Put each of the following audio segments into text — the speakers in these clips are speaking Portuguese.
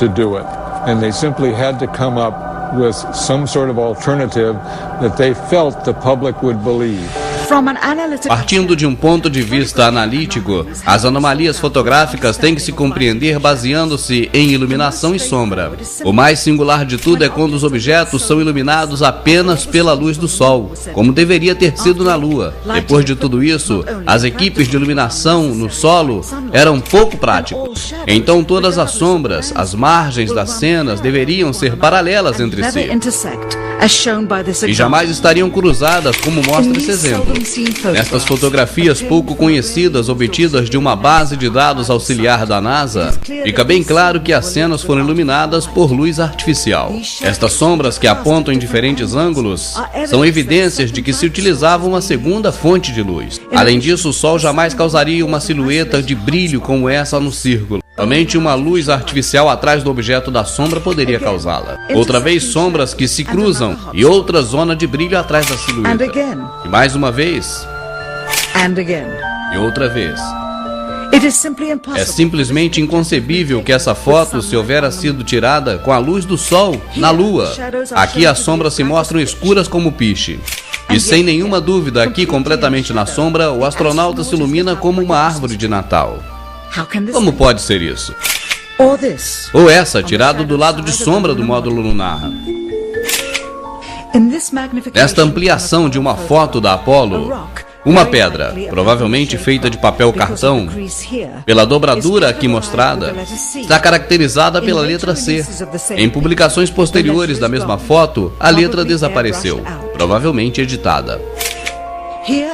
to do it, and they simply had to come up with some sort of alternative that they felt the public would believe. Partindo de um ponto de vista analítico, as anomalias fotográficas têm que se compreender baseando-se em iluminação e sombra. O mais singular de tudo é quando os objetos são iluminados apenas pela luz do Sol, como deveria ter sido na Lua. Depois de tudo isso, as equipes de iluminação no solo eram pouco práticas. Então todas as sombras, as margens das cenas deveriam ser paralelas entre si e jamais estariam cruzadas, como mostra esse exemplo. Nestas fotografias pouco conhecidas obtidas de uma base de dados auxiliar da NASA, fica bem claro que as cenas foram iluminadas por luz artificial. Estas sombras que apontam em diferentes ângulos são evidências de que se utilizava uma segunda fonte de luz. Além disso, o Sol jamais causaria uma silhueta de brilho como essa no círculo. Somente uma luz artificial atrás do objeto da sombra poderia causá-la. Outra vez, sombras que se cruzam e outra zona de brilho atrás da silhueta. E mais uma vez. E outra vez. É simplesmente inconcebível que essa foto se houvera sido tirada com a luz do Sol na Lua. Aqui as sombras se mostram escuras como piche. E sem nenhuma dúvida, aqui completamente na sombra, o astronauta se ilumina como uma árvore de Natal. Como pode ser isso? Ou essa, tirado do lado de sombra do módulo lunar. Nesta ampliação de uma foto da Apollo, uma pedra, provavelmente feita de papel cartão, pela dobradura aqui mostrada, está caracterizada pela letra C. Em publicações posteriores da mesma foto, a letra desapareceu, provavelmente editada.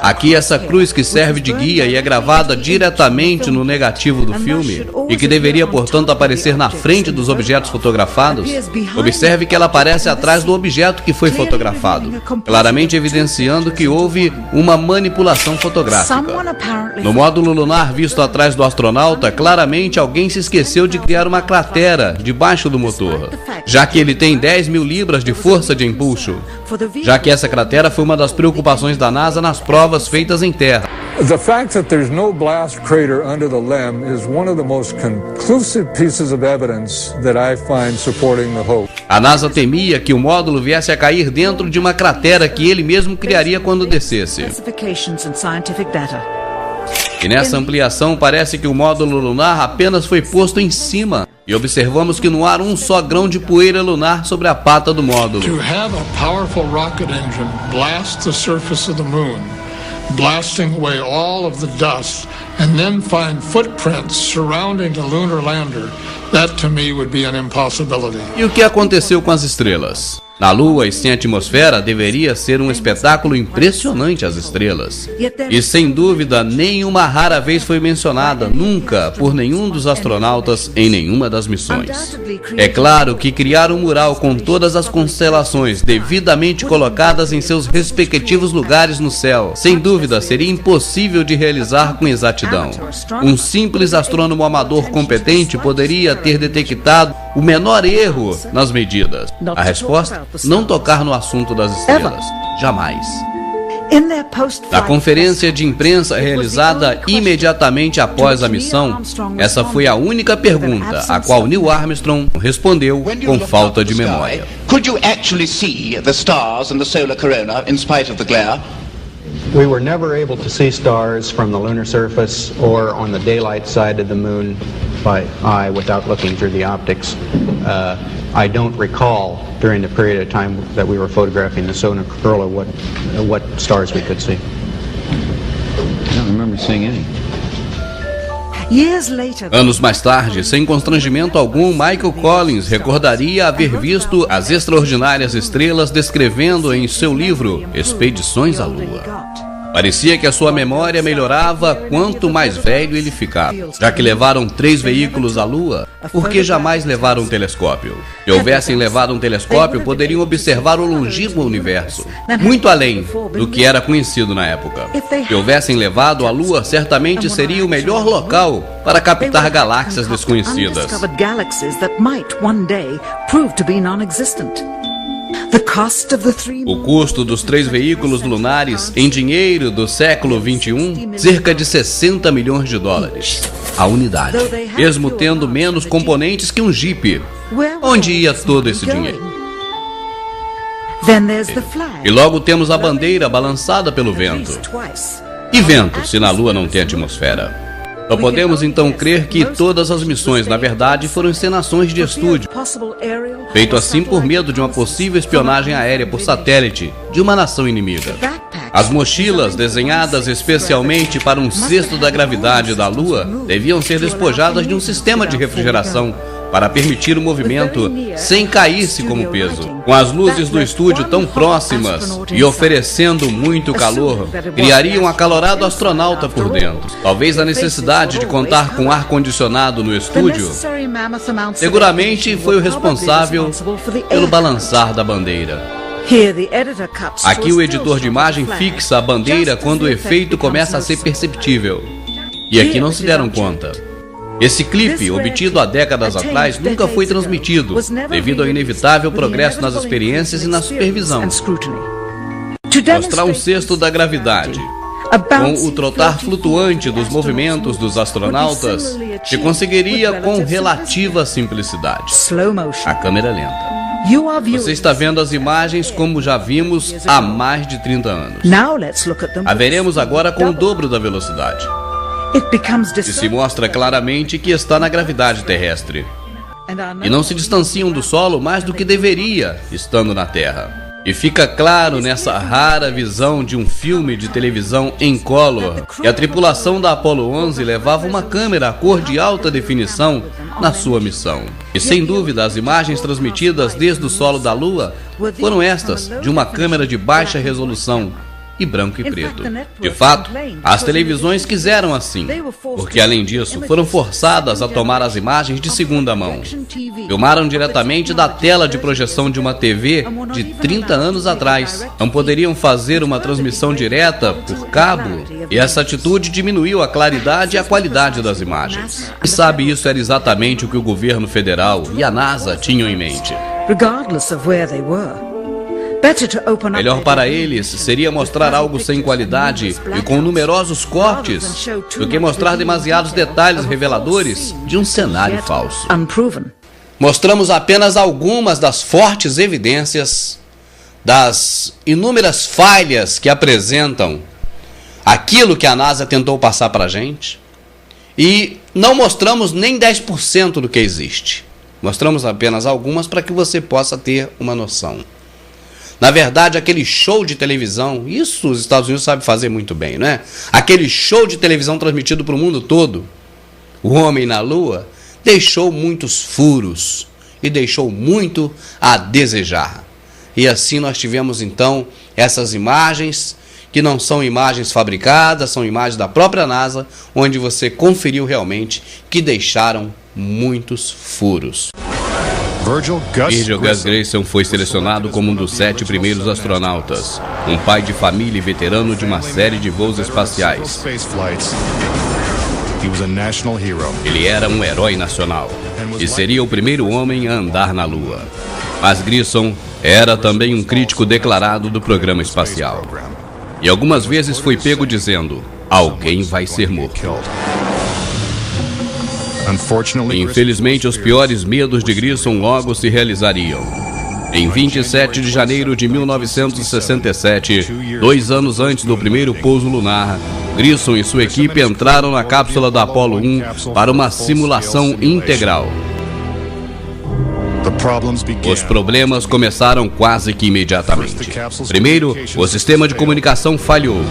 Aqui essa cruz que serve de guia e é gravada diretamente no negativo do filme e que deveria, portanto, aparecer na frente dos objetos fotografados. Observe que ela aparece atrás do objeto que foi fotografado, claramente evidenciando que houve uma manipulação fotográfica. No módulo lunar visto atrás do astronauta, claramente alguém se esqueceu de criar uma cratera debaixo do motor, já que ele tem 10.000 libras de força de empuxo, já que essa cratera foi uma das preocupações da NASA nas provas feitas em terra. The fact that there's no blast crater under the LEM is one of the most conclusive pieces of evidence that I find supporting the hoax. A NASA temia que o módulo viesse a cair dentro de uma cratera que ele mesmo criaria quando descesse. E nessa ampliação parece que o módulo lunar apenas foi posto em cima. E observamos que não há um só grão de poeira lunar sobre a pata do módulo. To have a powerful rocket engine blast the surface of the moon, blasting away all of the dust, and then find footprints surrounding the lunar lander, that to me would be an impossibility. E o que aconteceu com as estrelas? Na Lua e sem atmosfera, deveria ser um espetáculo impressionante as estrelas. E sem dúvida, nenhuma rara vez foi mencionada, nunca, por nenhum dos astronautas em nenhuma das missões. É claro que criar um mural com todas as constelações devidamente colocadas em seus respectivos lugares no céu, sem dúvida, seria impossível de realizar com exatidão. Um simples astrônomo amador competente poderia ter detectado o menor erro nas medidas. A resposta? Não tocar no assunto das estrelas. Jamais. Na conferência de imprensa realizada imediatamente após a missão, essa foi a única pergunta a qual Neil Armstrong respondeu com falta de memória. Could you actually see the stars and the solar corona in spite of the glare? We were never able to see stars from the lunar surface or on the daylight side of the moon by eye without looking through the optics. I don't recall during the period of time that we were photographing the solar corona what stars we could see. I don't remember seeing any. Anos mais tarde, sem constrangimento algum, Michael Collins recordaria haver visto as extraordinárias estrelas descrevendo em seu livro Expedições à Lua. Parecia que a sua memória melhorava quanto mais velho ele ficava. Já que levaram 3 veículos à Lua, por que jamais levaram um telescópio? Se houvessem levado um telescópio, poderiam observar o longínquo universo, muito além do que era conhecido na época. Se houvessem levado a Lua, certamente seria o melhor local para captar galáxias desconhecidas. O custo dos 3 veículos lunares em dinheiro do século XXI, cerca de 60 milhões de dólares a unidade, mesmo tendo menos componentes que um Jeep. Onde ia todo esse dinheiro? E logo temos a bandeira balançada pelo vento. E vento, se na Lua não tem atmosfera? Só podemos então crer que todas as missões, na verdade, foram encenações de estúdio, feito assim por medo de uma possível espionagem aérea por satélite de uma nação inimiga. As mochilas, desenhadas especialmente para um cesto da gravidade da Lua, deviam ser despojadas de um sistema de refrigeração para permitir o movimento sem cair-se como peso. Com as luzes do estúdio tão próximas e oferecendo muito calor, criaria um acalorado astronauta por dentro. Talvez a necessidade de contar com ar-condicionado no estúdio seguramente foi o responsável pelo balançar da bandeira. Aqui o editor de imagem fixa a bandeira quando o efeito começa a ser perceptível. E aqui não se deram conta. Esse clipe, obtido há décadas atrás, nunca foi transmitido, devido ao inevitável progresso nas experiências e na supervisão. Mostrar um cesto da gravidade, com o trotar flutuante dos movimentos dos astronautas, se conseguiria com relativa simplicidade. A câmera lenta. Você está vendo as imagens como já vimos há mais de 30 anos. A veremos agora com o dobro da velocidade. E se mostra claramente que está na gravidade terrestre. E não se distanciam do solo mais do que deveria, estando na Terra. E fica claro nessa rara visão de um filme de televisão em color que a tripulação da Apollo 11 levava uma câmera a cor de alta definição na sua missão. E sem dúvida as imagens transmitidas desde o solo da Lua foram estas, de uma câmera de baixa resolução e branco e preto. De fato, as televisões quiseram assim, porque além disso, foram forçadas a tomar as imagens de segunda mão. Filmaram diretamente da tela de projeção de uma TV de 30 anos atrás. Não poderiam fazer uma transmissão direta por cabo, e essa atitude diminuiu a claridade e a qualidade das imagens. E sabe, isso era exatamente o que o governo federal e a NASA tinham em mente. Melhor para eles seria mostrar algo sem qualidade e com numerosos cortes do que mostrar demasiados detalhes reveladores de um cenário falso. Mostramos apenas algumas das fortes evidências das inúmeras falhas que apresentam aquilo que a NASA tentou passar para a gente, e não mostramos nem 10% do que existe. Mostramos apenas algumas para que você possa ter uma noção. Na verdade, aquele show de televisão, isso os Estados Unidos sabem fazer muito bem, não é? Aquele show de televisão transmitido para o mundo todo, o homem na Lua, deixou muitos furos e deixou muito a desejar. E assim nós tivemos então essas imagens, que não são imagens fabricadas, são imagens da própria NASA, onde você conferiu realmente que deixaram muitos furos. Virgil Gus Grissom foi selecionado como um dos 7 primeiros astronautas, um pai de família e veterano de uma série de voos espaciais. Ele era um herói nacional e seria o primeiro homem a andar na Lua. Mas Grissom era também um crítico declarado do programa espacial. E algumas vezes foi pego dizendo: alguém vai ser morto. Infelizmente, os piores medos de Grissom logo se realizariam. Em 27 de janeiro de 1967, 2 anos antes do primeiro pouso lunar, Grissom e sua equipe entraram na cápsula da Apollo 1 para uma simulação integral. Os problemas começaram quase que imediatamente. Primeiro, o sistema de comunicação falhou.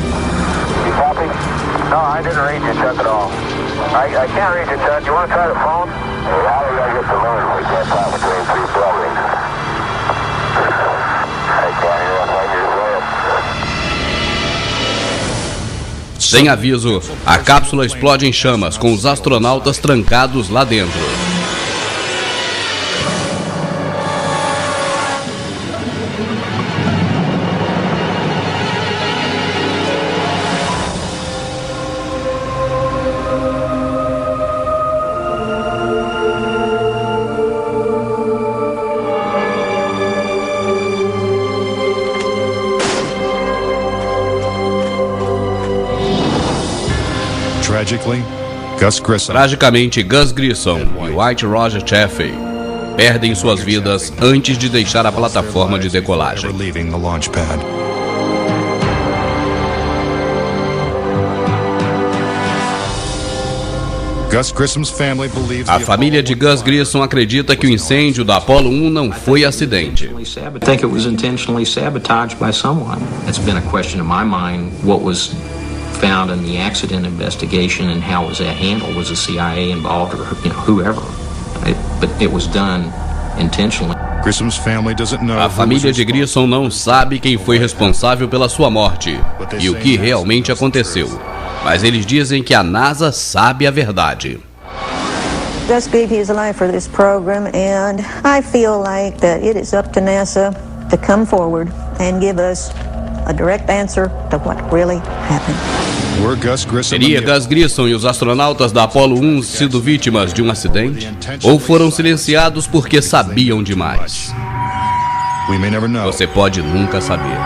I can't reach it, Ted. You want to try the phone? How do I get the moon? We can't talk between 3 buildings. I can't hear us. I just Sem aviso, a cápsula explode em chamas, com os astronautas trancados lá dentro. Tragicamente, Gus Grissom e White Roger Chaffee perdem suas vidas antes de deixar a plataforma de decolagem. A família de Gus Grissom acredita que o incêndio da Apollo 1 não foi acidente. Found in the accident investigation and how was that handled? Was the CIA involved or whoever? But it was done intentionally. A família de Grissom não sabe quem foi responsável pela sua morte e o que realmente aconteceu, mas eles dizem que a NASA sabe a verdade. Gus gave his life for this program, and I feel like that it is up to NASA to come forward and give us a direct answer to what really happened. Teria Gus Grissom e os astronautas da Apollo 1 sido vítimas de um acidente? Ou foram silenciados porque sabiam demais? Você pode nunca saber.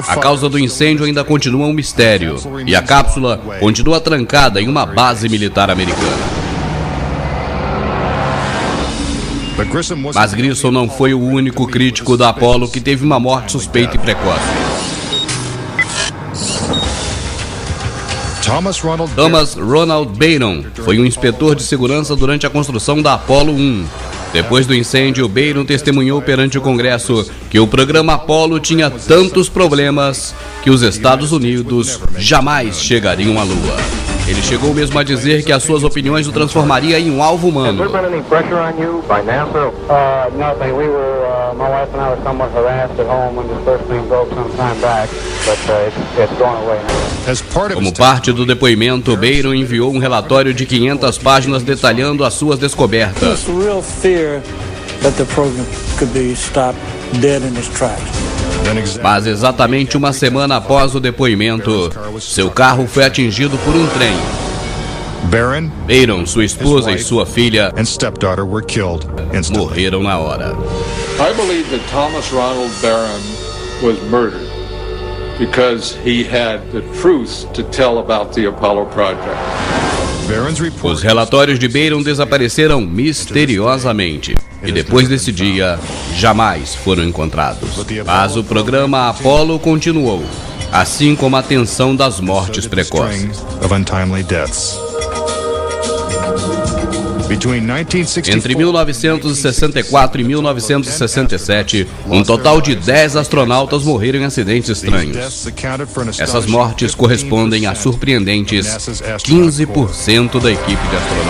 A causa do incêndio ainda continua um mistério, e a cápsula continua trancada em uma base militar americana. Mas Grissom não foi o único crítico da Apollo que teve uma morte suspeita e precoce. Thomas Ronald Byron foi um inspetor de segurança durante a construção da Apollo 1. Depois do incêndio, Byron testemunhou perante o Congresso que o programa Apollo tinha tantos problemas que os Estados Unidos jamais chegariam à Lua. Ele chegou mesmo a dizer que as suas opiniões o transformaria em um alvo humano. Como parte do depoimento, Byron enviou um relatório de 500 páginas detalhando as suas descobertas. Mas exatamente uma semana após o depoimento, seu carro foi atingido por um trem. Byron, sua esposa e sua filha morreram na hora. I believe that Thomas Ronald Barron was murdered because he had the truth to tell about the Apollo project. Os relatórios de Byron desapareceram misteriosamente e depois desse dia jamais foram encontrados. Mas o programa Apollo continuou, assim como a tensão das mortes precoces. Entre 1964 e 1967, um total de 10 astronautas morreram em acidentes estranhos. Essas mortes correspondem a surpreendentes 15% da equipe de astronautas.